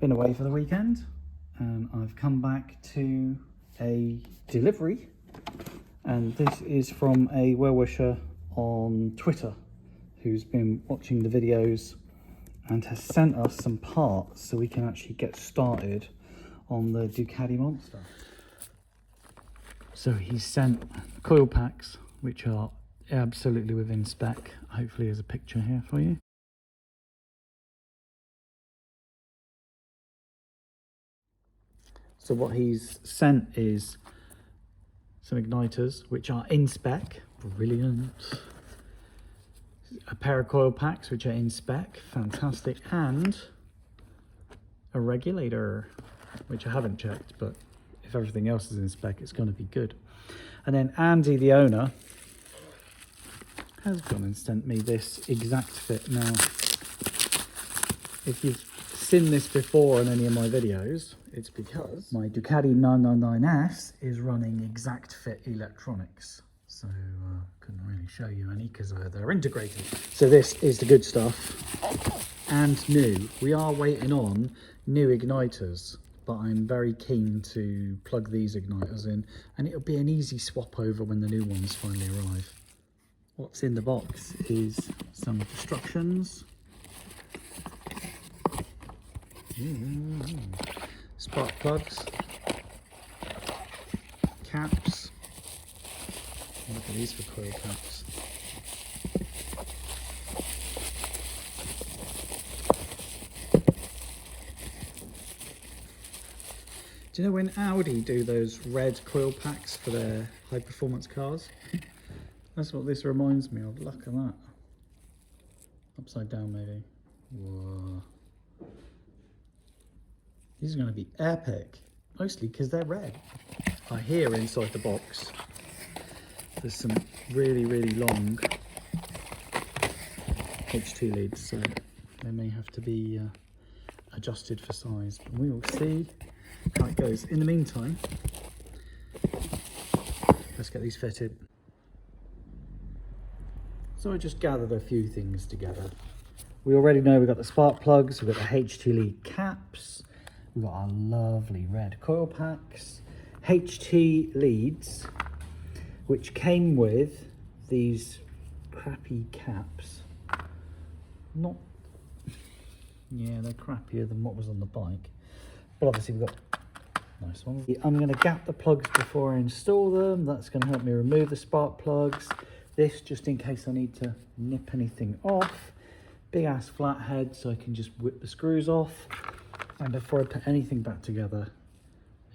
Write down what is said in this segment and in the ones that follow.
been away for the weekend and I've come back to a delivery, and this is from a well-wisher on Twitter who's been watching the videos and has sent us some parts so we can actually get started on the Ducati Monster. So he sent coil packs which are absolutely within spec. Hopefully there's a picture here for you. So what he's sent is some igniters which are in spec, brilliant. A pair of coil packs which are in spec, fantastic, and a regulator which I haven't checked, but if everything else is in spec it's going to be good. And then Andy, the owner, has gone and sent me this ExactFit. Now, if you've seen this before in any of my videos, it's because my Ducati 999S is running ExactFit electronics. So couldn't really show you any because they're integrated. So this is the good stuff and new. We are waiting on new igniters, but I'm very keen to plug these igniters in, and it'll be an easy swap over when the new ones finally arrive. What's in the box is some instructions. Spark plugs, caps. Look at these for coil caps. Do you know when Audi do those red coil packs for their high performance cars? That's what this reminds me of. Look at that. Upside down maybe. Whoa. These are going to be epic, mostly because they're red. I hear inside the box there's some really, really long HT leads, so they may have to be adjusted for size. But we will see how it goes. In the meantime, let's get these fitted. So I just gathered a few things together. We already know we've got the spark plugs, we've got the HT lead caps, we've got our lovely red coil packs, HT leads, which came with these crappy caps. Not, yeah, they're crappier than what was on the bike, but obviously we've got nice ones. I'm going to gap the plugs before I install them. That's going to help me remove the spark plugs. This just in case I need to nip anything off. Big ass flathead so I can just whip the screws off. And before I put anything back together,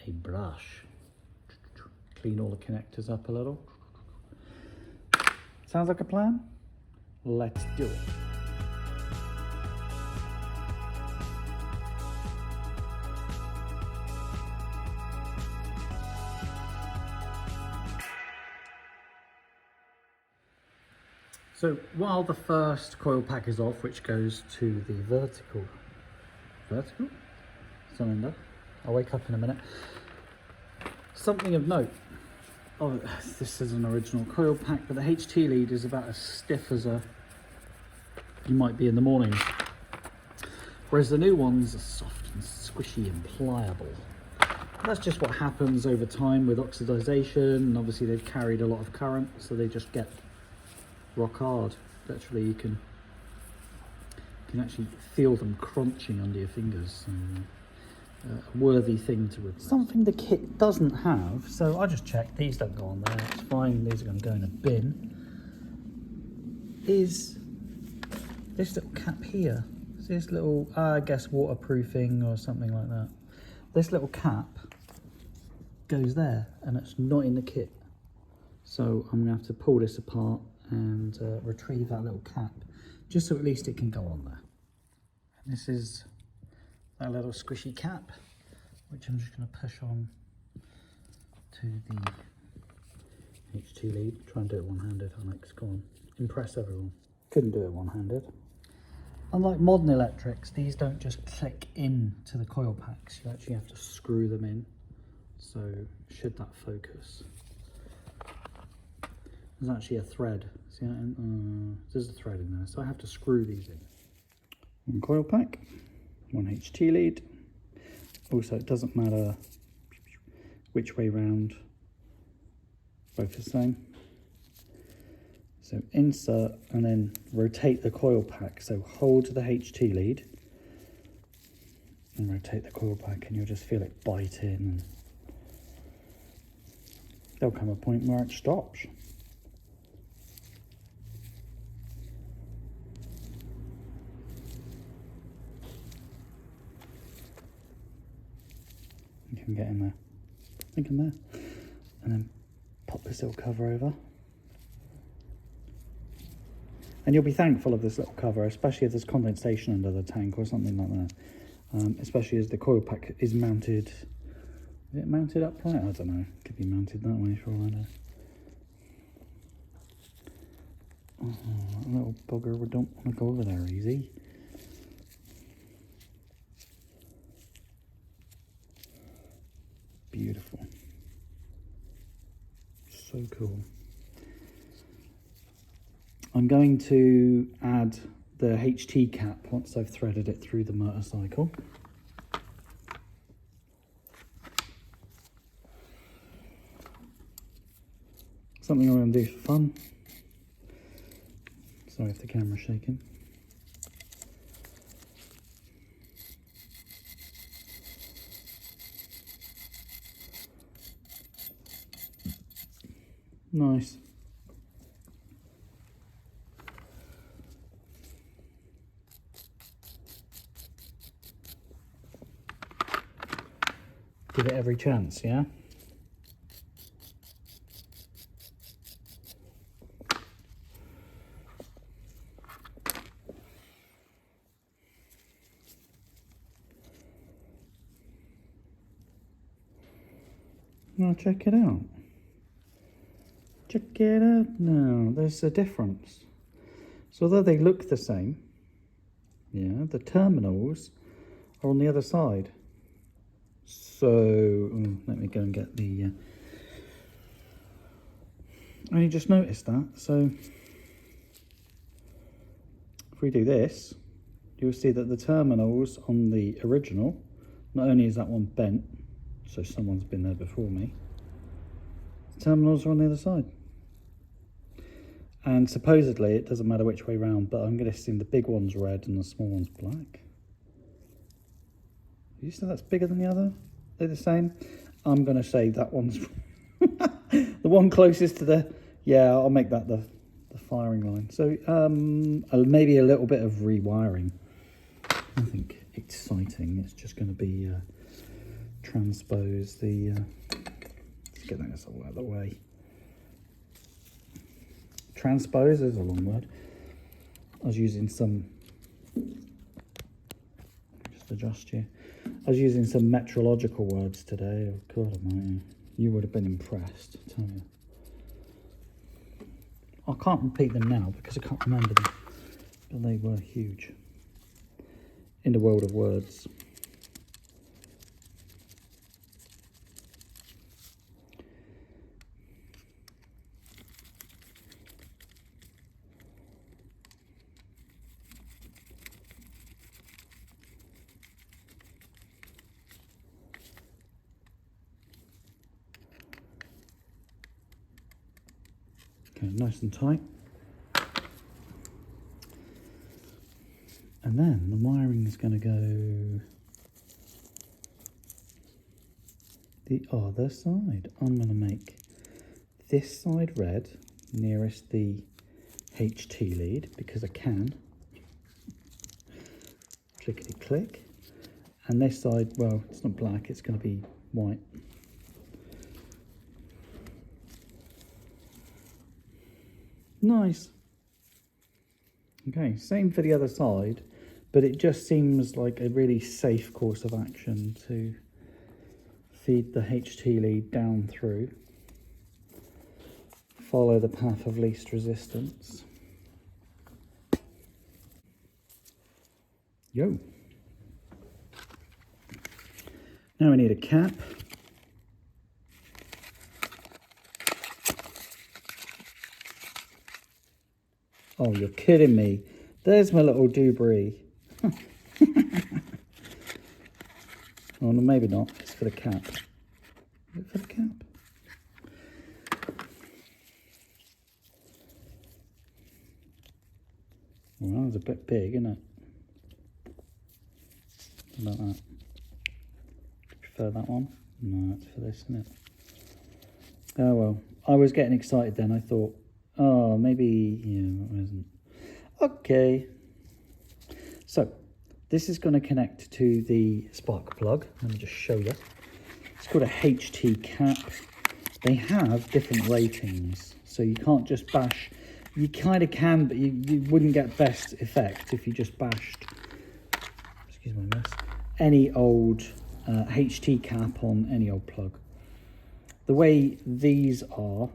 a brush. Clean all the connectors up a little. Sounds like a plan? Let's do it. So while the first coil pack is off, which goes to the vertical cylinder, I'll wake up in a minute. Something of note, oh, this is an original coil pack, but the HT lead is about as stiff as you might be in the morning, whereas the new ones are soft and squishy and pliable. That's just what happens over time with oxidization, and obviously they've carried a lot of current, so they just get rock hard. Literally, you can actually feel them crunching under your fingers. A worthy thing to replace. Something the kit doesn't have, so I just checked. These don't go on there. It's fine. These are going to go in a bin. Is this little cap here? Is this little, I guess, waterproofing or something like that? This little cap goes there, and it's not in the kit. So I'm going to have to pull this apart and retrieve that little cap, just so at least it can go on there. And this is that little squishy cap, which I'm just going to push on to the HT lead. Try and do it one-handed, Alex. Go on, impress everyone. Couldn't do it one-handed. Unlike modern electrics, these don't just click into the coil packs. You actually have to screw them in. So should that focus? There's actually a thread. See that? There's a thread in there, so I have to screw these in. One coil pack, one HT lead, Also, it doesn't matter which way round, both the same. So insert and then rotate the coil pack. So hold the HT lead and rotate the coil pack, and you'll just feel it bite in. And there'll come a point where it stops. You can get in there. I think in there. And then pop this little cover over. And you'll be thankful of this little cover, especially if there's condensation under the tank or something like that. Especially as the coil pack is mounted. Is it mounted upright? I don't know. It could be mounted that way for all I know. Oh, that little bugger, we don't want to go over there easy. Beautiful. So cool. I'm going to add the HT cap once I've threaded it through the motorcycle. Something I'm going to do for fun. Sorry if the camera's shaking. Nice. Give it every chance, yeah? Now check it out. Check it out now. There's a difference. So although they look the same, yeah, the terminals are on the other side. So let me go and get the. I only just noticed that. So if we do this, you'll see that the terminals on the original, not only is that one bent, so someone's been there before me, the terminals are on the other side. And supposedly it doesn't matter which way round, but I'm guessing the big one's red and the small one's black. You say that's bigger than the other? They're the same? I'm going to say that one's the one closest to the, yeah, I'll make that the firing line. So maybe a little bit of rewiring. Nothing exciting. It's just going to be transpose the, let's get that all out of the way. Transpose is a long word. I was using some, just adjust you. I was using some metrological words today. Oh, God almighty. You would have been impressed, I tell you. I can't repeat them now because I can't remember them, but they were huge in the world of words. Okay, nice and tight. And then the wiring is going to go the other side. I'm going to make this side red, nearest the HT lead, because I can. Clickety click. And this side, well, it's not black, it's going to be white. Nice. Okay, same for the other side, but it just seems like a really safe course of action to feed the HT lead down through, follow the path of least resistance. Yo. Now we need a cap. Oh, you're kidding me. There's my little debris. Oh, no, maybe not. It's for the cap. Is it for the cap? Well, that's a bit big, isn't it? How about that? Do you prefer that one? No, it's for this, isn't it? Oh well, I was getting excited then. I thought, oh, maybe, yeah, it wasn't. Okay. So, this is going to connect to the spark plug. Let me just show you. It's called a HT cap. They have different ratings, so you can't just bash. You kind of can, but you wouldn't get best effect if you just bashed, excuse my mess, any old HT cap on any old plug. The way these are,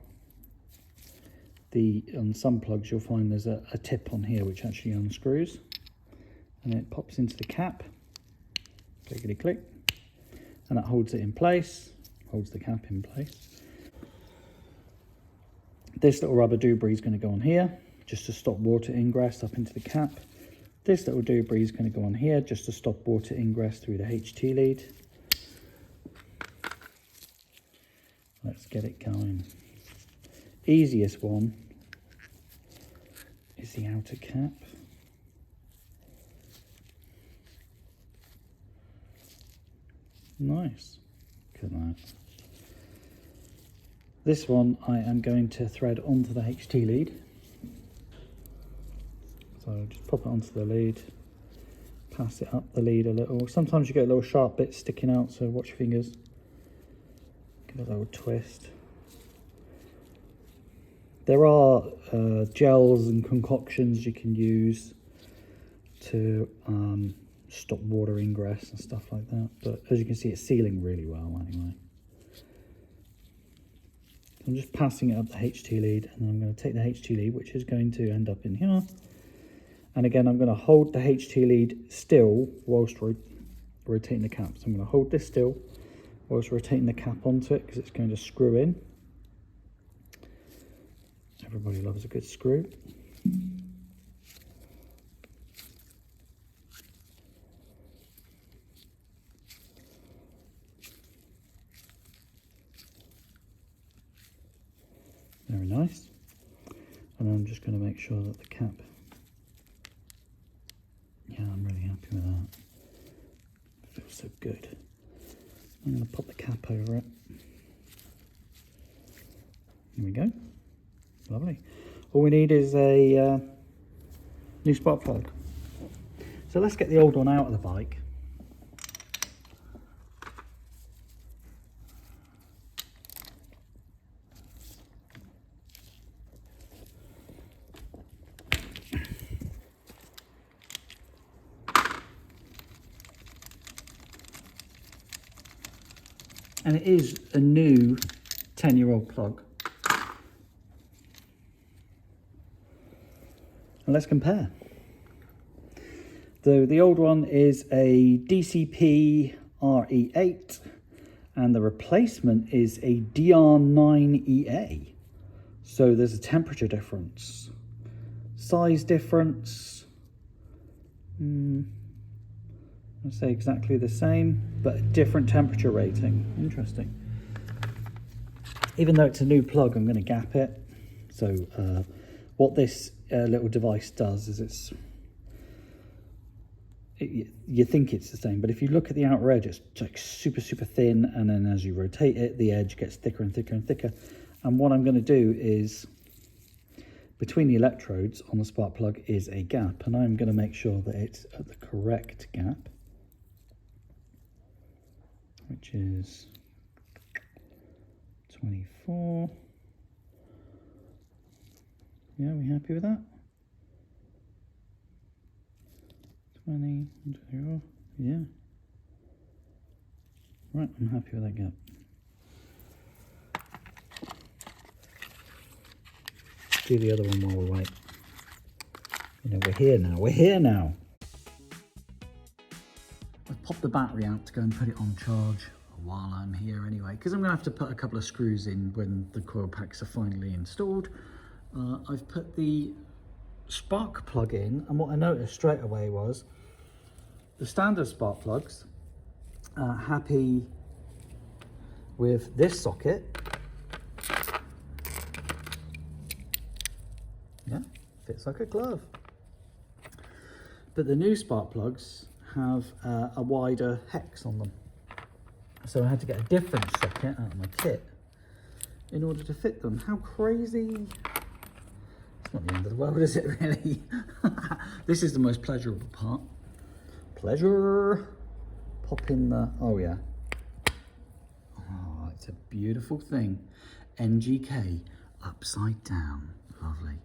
on some plugs you'll find there's a tip on here which actually unscrews, and it pops into the cap, clickety click, and that holds it in place, holds the cap in place. This little rubber doobree is going to go on here just to stop water ingress up into the cap. This little doobree is going to go on here just to stop water ingress through the HT lead. Let's get it going. Easiest one is the outer cap. Nice. Look at that. This one I am going to thread onto the HT lead. So just pop it onto the lead, pass it up the lead a little. Sometimes you get a little sharp bit sticking out, so watch your fingers. Give it a little twist. There are gels and concoctions you can use to stop water ingress and stuff like that, but as you can see it's sealing really well anyway. I'm just passing it up the HT lead, and then I'm going to take the HT lead, which is going to end up in here, and again I'm going to hold the HT lead still whilst rotating the cap. So I'm going to hold this still whilst rotating the cap onto it because it's going to screw in. Everybody loves a good screw. Very nice. And I'm just going to make sure that the cap, yeah, I'm really happy with that. It feels so good. I'm going to pop the cap over it. Here we go. Lovely. All we need is a new spark plug. So let's get the old one out of the bike. And it is a new 10-year-old plug. And let's compare. The old one is a DCP RE8 and the replacement is a DR9EA. So there's a temperature difference, size difference. I'd say exactly the same, but a different temperature rating. Interesting. Even though it's a new plug, I'm going to gap it. So what this little device does is you think it's the same, but if you look at the outer edge, it's like super thin, and then as you rotate it, the edge gets thicker and thicker and thicker. And what I'm going to do is, between the electrodes on the spark plug is a gap, and I'm going to make sure that it's at the correct gap, which is 24. Yeah, are we happy with that? 20, yeah. Right, I'm happy with that gap. Do the other one while we wait. You know, we're here now. I've popped the battery out to go and put it on charge while I'm here anyway, because I'm going to have to put a couple of screws in when the coil packs are finally installed. I've put the spark plug in, and what I noticed straight away was the standard spark plugs happy with this socket. Yeah, fits like a glove. But the new spark plugs have a wider hex on them. So I had to get a different socket out of my kit in order to fit them. How crazy. It's not the end of the world, is it really? This is the most pleasurable part. Pleasure. Pop in the, oh yeah. Oh, it's a beautiful thing. NGK upside down. Lovely.